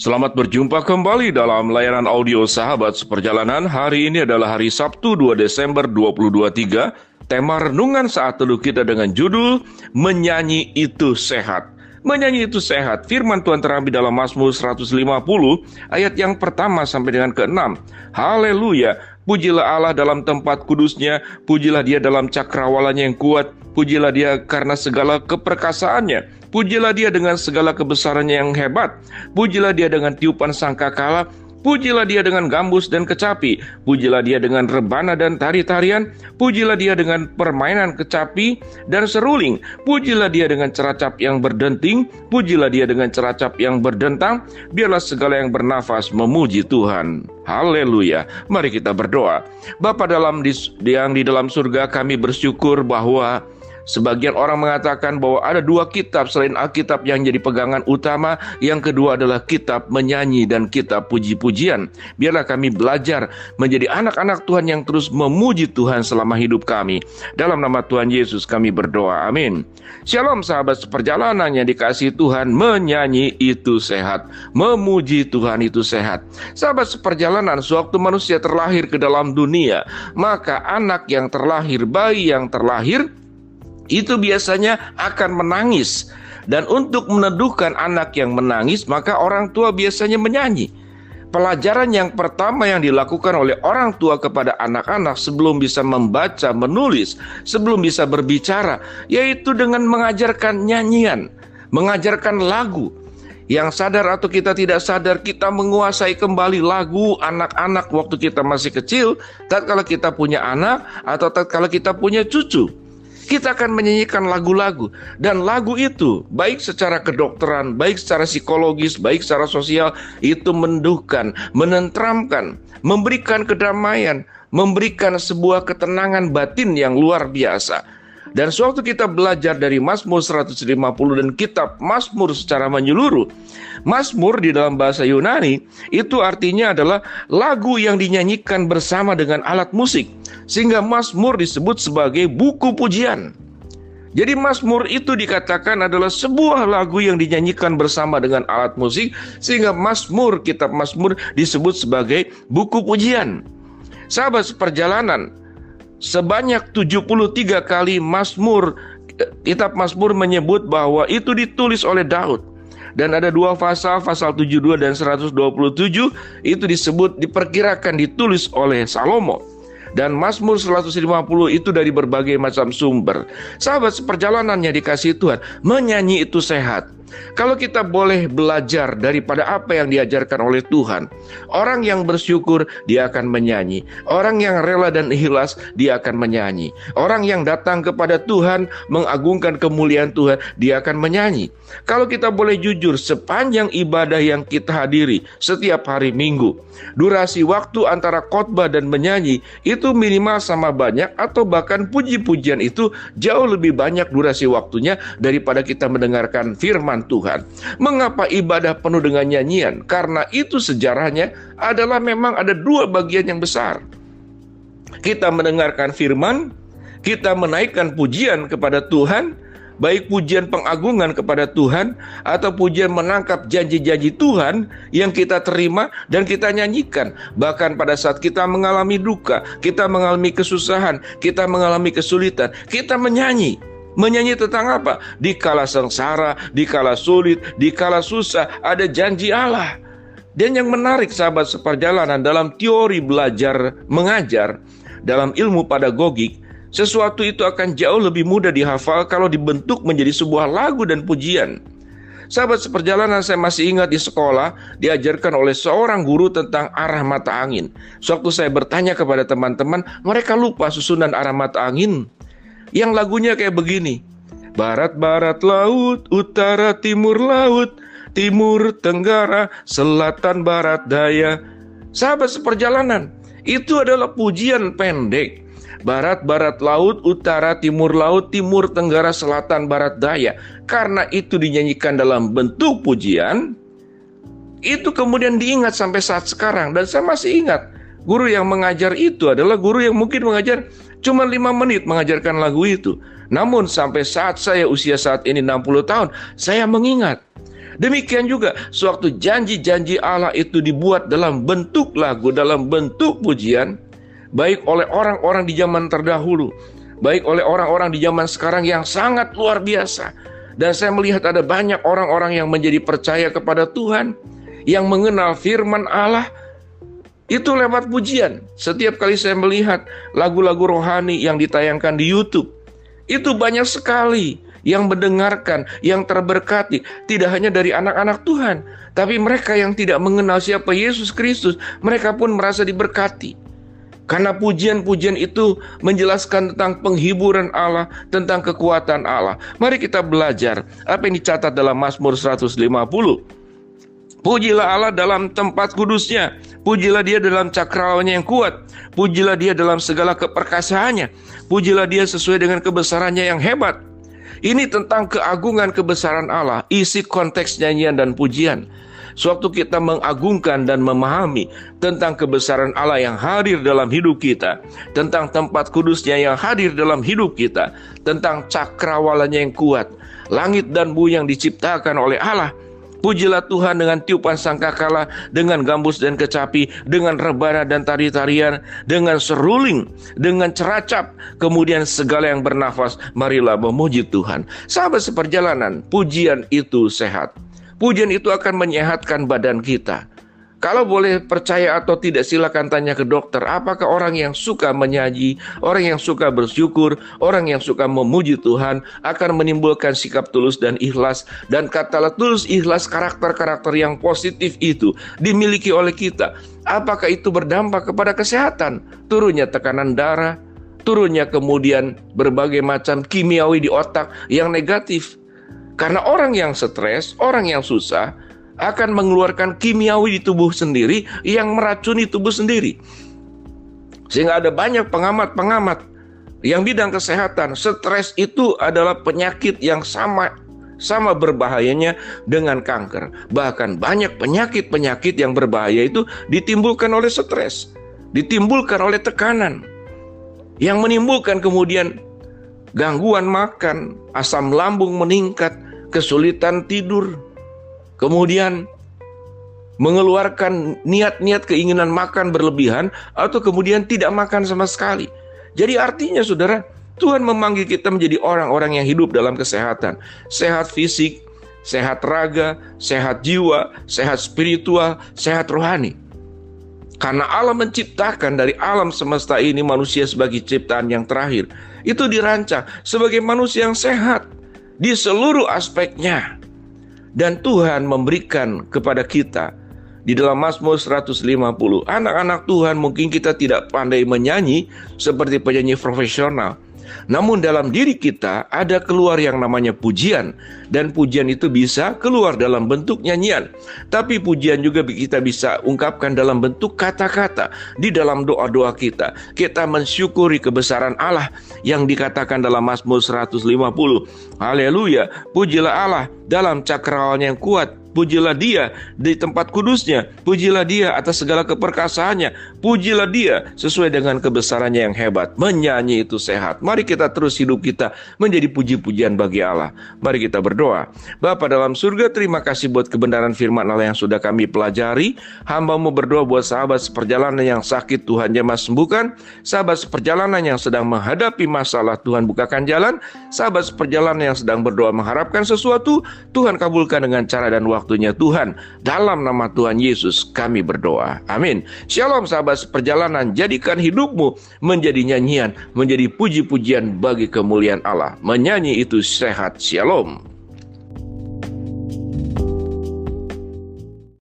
Selamat berjumpa kembali dalam layanan audio Sahabat Seperjalanan. Hari ini adalah hari Sabtu 2 Desember 2023. Tema renungan saat teduh kita dengan judul Menyanyi Itu Sehat. Menyanyi itu sehat. Firman Tuhan terambil dalam Mazmur 150 ayat yang pertama sampai dengan ke-6. Haleluya. Pujilah Allah dalam tempat kudusnya, pujilah dia dalam cakrawalanya yang kuat, pujilah dia karena segala keperkasaannya, pujilah dia dengan segala kebesarannya yang hebat, pujilah dia dengan tiupan sangkakala, pujilah dia dengan gambus dan kecapi, pujilah dia dengan rebana dan tari-tarian, pujilah dia dengan permainan kecapi dan seruling, pujilah dia dengan ceracap yang berdenting, pujilah dia dengan ceracap yang berdentang, biarlah segala yang bernafas memuji Tuhan. Haleluya. Mari kita berdoa. Bapa yang di dalam surga, kami bersyukur bahwa sebagian orang mengatakan bahwa ada dua kitab selain Alkitab yang jadi pegangan utama. Yang kedua adalah kitab menyanyi dan kitab puji-pujian. Biarlah kami belajar menjadi anak-anak Tuhan yang terus memuji Tuhan selama hidup kami. Dalam nama Tuhan Yesus kami berdoa. Amin. Shalom sahabat seperjalanan yang dikasihi Tuhan. Menyanyi itu sehat. Memuji Tuhan itu sehat. Sahabat seperjalanan, sewaktu manusia terlahir ke dalam dunia, maka anak yang terlahir, bayi yang terlahir, itu biasanya akan menangis. Dan untuk meneduhkan anak yang menangis, maka orang tua biasanya menyanyi. Pelajaran yang pertama yang dilakukan oleh orang tua kepada anak-anak sebelum bisa membaca, menulis, sebelum bisa berbicara, yaitu dengan mengajarkan nyanyian, mengajarkan lagu. Yang sadar atau kita tidak sadar, kita menguasai kembali lagu anak-anak waktu kita masih kecil, tatkala kita punya anak atau tatkala kita punya cucu. Kita akan menyanyikan lagu-lagu, dan lagu itu baik secara kedokteran, baik secara psikologis, baik secara sosial, itu menduhkan, menenteramkan, memberikan kedamaian, memberikan sebuah ketenangan batin yang luar biasa. Dan sewaktu kita belajar dari Mazmur 150 dan kitab Mazmur secara menyeluruh, Mazmur di dalam bahasa Yunani itu artinya adalah lagu yang dinyanyikan bersama dengan alat musik, sehingga Mazmur disebut sebagai buku pujian. Jadi Mazmur itu dikatakan adalah sebuah lagu yang dinyanyikan bersama dengan alat musik, sehingga Mazmur, kitab Mazmur disebut sebagai buku pujian. Sahabat seperjalanan, sebanyak 73 kali kitab Mazmur menyebut bahwa itu ditulis oleh Daud. Dan ada dua pasal 72 dan 127 itu diperkirakan ditulis oleh Salomo. Dan Mazmur 150 itu dari berbagai macam sumber. Sahabat seperjalanan yang dikasihi Tuhan, menyanyi itu sehat. Kalau kita boleh belajar daripada apa yang diajarkan oleh Tuhan, orang yang bersyukur dia akan menyanyi. Orang yang rela dan ikhlas dia akan menyanyi. Orang yang datang kepada Tuhan mengagungkan kemuliaan Tuhan, dia akan menyanyi. Kalau kita boleh jujur, sepanjang ibadah yang kita hadiri setiap hari Minggu, durasi waktu antara khotbah dan menyanyi itu minimal sama banyak, atau bahkan puji-pujian itu jauh lebih banyak durasi waktunya daripada kita mendengarkan firman Tuhan. Mengapa ibadah penuh dengan nyanyian? Karena itu sejarahnya adalah memang ada dua bagian yang besar. Kita mendengarkan firman, kita menaikkan pujian kepada Tuhan, baik pujian pengagungan kepada Tuhan atau pujian menangkap janji-janji Tuhan yang kita terima dan kita nyanyikan. Bahkan pada saat kita mengalami duka, kita mengalami kesusahan, kita mengalami kesulitan, kita menyanyi. Menyanyi tentang apa? Dikala sengsara, dikala sulit, dikala susah, ada janji Allah. Dan yang menarik sahabat seperjalanan, dalam teori belajar mengajar, dalam ilmu pedagogik, sesuatu itu akan jauh lebih mudah dihafal kalau dibentuk menjadi sebuah lagu dan pujian. Sahabat seperjalanan, saya masih ingat di sekolah diajarkan oleh seorang guru tentang arah mata angin. Sewaktu saya bertanya kepada teman-teman, mereka lupa susunan arah mata angin. Yang lagunya kayak begini: barat-barat laut, utara timur laut, timur tenggara, selatan barat daya. Sahabat seperjalanan, itu adalah pujian pendek. Barat-barat laut, utara timur laut, timur tenggara, selatan barat daya. Karena itu dinyanyikan dalam bentuk pujian, itu kemudian diingat sampai saat sekarang. Dan saya masih ingat, guru yang mengajar itu adalah guru yang mungkin mengajar cuma 5 menit mengajarkan lagu itu. Namun sampai saat saya usia saat ini 60 tahun, saya mengingat. Demikian juga sewaktu janji-janji Allah itu dibuat dalam bentuk lagu, dalam bentuk pujian, baik oleh orang-orang di zaman terdahulu, baik oleh orang-orang di zaman sekarang yang sangat luar biasa. Dan saya melihat ada banyak orang-orang yang menjadi percaya kepada Tuhan, yang mengenal firman Allah, itu lewat pujian. Setiap kali saya melihat lagu-lagu rohani yang ditayangkan di YouTube, itu banyak sekali yang mendengarkan, yang terberkati. Tidak hanya dari anak-anak Tuhan, tapi mereka yang tidak mengenal siapa Yesus Kristus, mereka pun merasa diberkati. Karena pujian-pujian itu menjelaskan tentang penghiburan Allah, tentang kekuatan Allah. Mari kita belajar apa yang dicatat dalam Mazmur 150. Pujilah Allah dalam tempat kudusnya, pujilah dia dalam cakrawalanya yang kuat, pujilah dia dalam segala keperkasaannya, pujilah dia sesuai dengan kebesarannya yang hebat. Ini tentang keagungan kebesaran Allah, isi konteks nyanyian dan pujian. Sewaktu kita mengagungkan dan memahami tentang kebesaran Allah yang hadir dalam hidup kita, tentang tempat kudusnya yang hadir dalam hidup kita, tentang cakrawalanya yang kuat, langit dan bumi yang diciptakan oleh Allah. Pujilah Tuhan dengan tiupan sangkakala, dengan gambus dan kecapi, dengan rebana dan tari-tarian, dengan seruling, dengan ceracap, kemudian segala yang bernafas, marilah memuji Tuhan. Sahabat seperjalanan, pujian itu sehat. Pujian itu akan menyehatkan badan kita. Kalau boleh percaya atau tidak, silakan tanya ke dokter. Apakah orang yang suka menyanyi, orang yang suka bersyukur, orang yang suka memuji Tuhan akan menimbulkan sikap tulus dan ikhlas. Dan katalah tulus, ikhlas, karakter-karakter yang positif itu dimiliki oleh kita. Apakah itu berdampak kepada kesehatan? Turunnya tekanan darah, turunnya kemudian berbagai macam kimiawi di otak yang negatif. Karena orang yang stres, orang yang susah, akan mengeluarkan kimiawi di tubuh sendiri yang meracuni tubuh sendiri. Sehingga ada banyak pengamat-pengamat yang bidang kesehatan, stres itu adalah penyakit yang sama berbahayanya dengan kanker. Bahkan banyak penyakit-penyakit yang berbahaya itu ditimbulkan oleh stres, ditimbulkan oleh tekanan, yang menimbulkan kemudian gangguan makan, asam lambung meningkat, kesulitan tidur, kemudian mengeluarkan niat-niat keinginan makan berlebihan, atau kemudian tidak makan sama sekali. Jadi artinya saudara, Tuhan memanggil kita menjadi orang-orang yang hidup dalam kesehatan. Sehat fisik, sehat raga, sehat jiwa, sehat spiritual, sehat rohani. Karena Allah menciptakan dari alam semesta ini manusia sebagai ciptaan yang terakhir. Itu dirancang sebagai manusia yang sehat di seluruh aspeknya. Dan Tuhan memberikan kepada kita di dalam Mazmur 150. Anak-anak Tuhan, mungkin kita tidak pandai menyanyi seperti penyanyi profesional, namun dalam diri kita ada keluar yang namanya pujian. Dan pujian itu bisa keluar dalam bentuk nyanyian, tapi pujian juga kita bisa ungkapkan dalam bentuk kata-kata. Di dalam doa-doa kita, kita mensyukuri kebesaran Allah yang dikatakan dalam Mazmur 150. Haleluya, pujilah Allah dalam cakrawalnya yang kuat, pujilah dia di tempat kudusnya, pujilah dia atas segala keperkasaannya, pujilah dia sesuai dengan kebesarannya yang hebat. Menyanyi itu sehat. Mari kita terus hidup kita menjadi puji-pujian bagi Allah. Mari kita berdoa. Bapa dalam surga, terima kasih buat kebenaran firman Allah yang sudah kami pelajari. Hamba-Mu berdoa buat sahabat seperjalanan yang sakit, Tuhan jamah sembuhkan. Sahabat seperjalanan yang sedang menghadapi masalah, Tuhan bukakan jalan. Sahabat seperjalanan yang sedang berdoa mengharapkan sesuatu, Tuhan kabulkan dengan cara dan waktunya Tuhan. Dalam nama Tuhan Yesus kami berdoa. Amin. Shalom sahabat seperjalanan, jadikan hidupmu menjadi nyanyian, menjadi puji-pujian bagi kemuliaan Allah. Menyanyi itu sehat. Shalom.